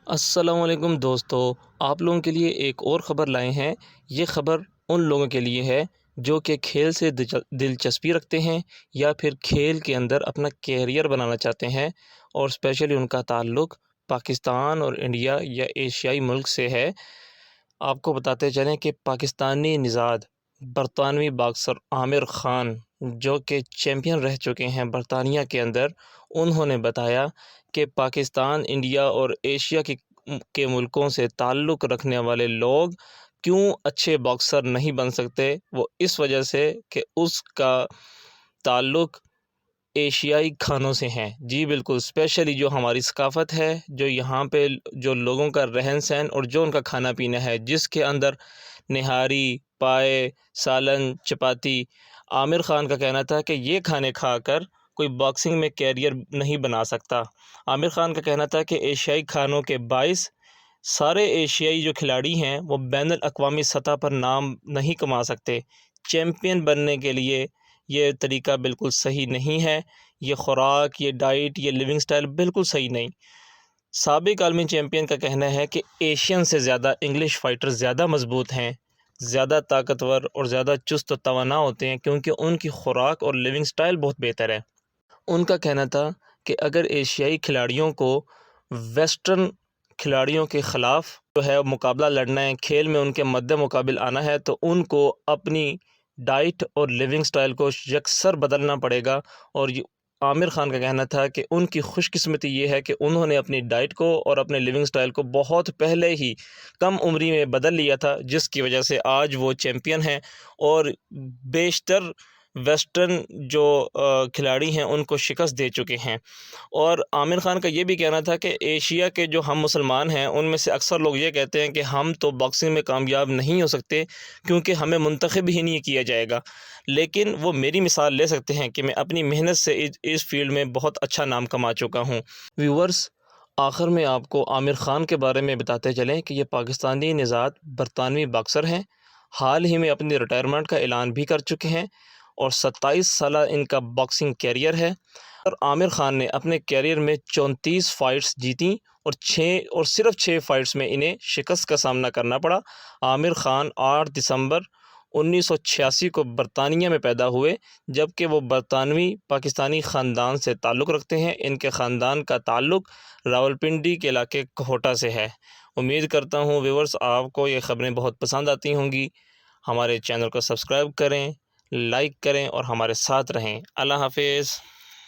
السلام علیکم دوستو، آپ لوگوں کے لیے ایک اور خبر لائے ہیں۔ یہ خبر ان لوگوں کے لیے ہے جو کہ کھیل سے دلچسپی رکھتے ہیں یا پھر کھیل کے اندر اپنا کیریئر بنانا چاہتے ہیں، اور اسپیشلی ان کا تعلق پاکستان اور انڈیا یا ایشیائی ملک سے ہے۔ آپ کو بتاتے چلیں کہ پاکستانی نژاد برطانوی باکسر عامر خان جو کہ چیمپئن رہ چکے ہیں برطانیہ کے اندر، انہوں نے بتایا کہ پاکستان، انڈیا اور ایشیا کے ملکوں سے تعلق رکھنے والے لوگ کیوں اچھے باکسر نہیں بن سکتے۔ وہ اس وجہ سے کہ اس کا تعلق ایشیائی کھانوں سے ہیں۔ جی بالکل، اسپیشلی جو ہماری ثقافت ہے، جو یہاں پہ جو لوگوں کا رہن سہن اور جو ان کا کھانا پینا ہے، جس کے اندر نہاری، پائے، سالن، چپاتی۔ عامر خان کا کہنا تھا کہ یہ کھانے کھا کر کوئی باکسنگ میں کیریئر نہیں بنا سکتا۔ عامر خان کا کہنا تھا کہ ایشیائی کھانوں کے باعث سارے ایشیائی جو کھلاڑی ہیں وہ بین الاقوامی سطح پر نام نہیں کما سکتے۔ چیمپئن بننے کے لیے یہ طریقہ بالکل صحیح نہیں ہے۔ یہ خوراک، یہ ڈائٹ، یہ لیونگ سٹائل بالکل صحیح نہیں۔ سابق عالمی چیمپئن کا کہنا ہے کہ ایشین سے زیادہ انگلش فائٹر زیادہ مضبوط ہیں، زیادہ طاقتور اور زیادہ چست و توانا ہوتے ہیں، کیونکہ ان کی خوراک اور لیونگ سٹائل بہت بہتر ہے۔ ان کا کہنا تھا کہ اگر ایشیائی کھلاڑیوں کو ویسٹرن کھلاڑیوں کے خلاف جو ہے مقابلہ لڑنا ہے، کھیل میں ان کے مد مقابل آنا ہے، تو ان کو اپنی ڈائٹ اور لیونگ سٹائل کو یکسر بدلنا پڑے گا۔ اور عامر خان کا کہنا تھا کہ ان کی خوش قسمتی یہ ہے کہ انہوں نے اپنی ڈائٹ کو اور اپنے لیونگ سٹائل کو بہت پہلے ہی کم عمری میں بدل لیا تھا، جس کی وجہ سے آج وہ چیمپئن ہیں اور بیشتر ویسٹرن جو کھلاڑی ہیں ان کو شکست دے چکے ہیں۔ اور عامر خان کا یہ بھی کہنا تھا کہ ایشیا کے جو ہم مسلمان ہیں ان میں سے اکثر لوگ یہ کہتے ہیں کہ ہم تو باکسنگ میں کامیاب نہیں ہو سکتے کیونکہ ہمیں منتخب ہی نہیں کیا جائے گا، لیکن وہ میری مثال لے سکتے ہیں کہ میں اپنی محنت سے اس فیلڈ میں بہت اچھا نام کما چکا ہوں۔ ویورز، آخر میں آپ کو عامر خان کے بارے میں بتاتے چلیں کہ یہ پاکستانی نژاد برطانوی باکسر ہیں، حال ہی میں اپنی ریٹائرمنٹ کا اعلان بھی کر چکے ہیں، اور 27 سالہ ان کا باکسنگ کیریئر ہے۔ اور عامر خان نے اپنے کیریئر میں 34 فائٹس جیتیں اور صرف 6 فائٹس میں انہیں شکست کا سامنا کرنا پڑا۔ عامر خان 8 دسمبر 1986 کو برطانیہ میں پیدا ہوئے، جبکہ وہ برطانوی پاکستانی خاندان سے تعلق رکھتے ہیں۔ ان کے خاندان کا تعلق راولپنڈی کے علاقے کوہٹا سے ہے۔ امید کرتا ہوں ویورز آپ کو یہ خبریں بہت پسند آتی ہوں گی۔ ہمارے چینل کو سبسکرائب کریں، لائک کریں اور ہمارے ساتھ رہیں۔ اللہ حافظ۔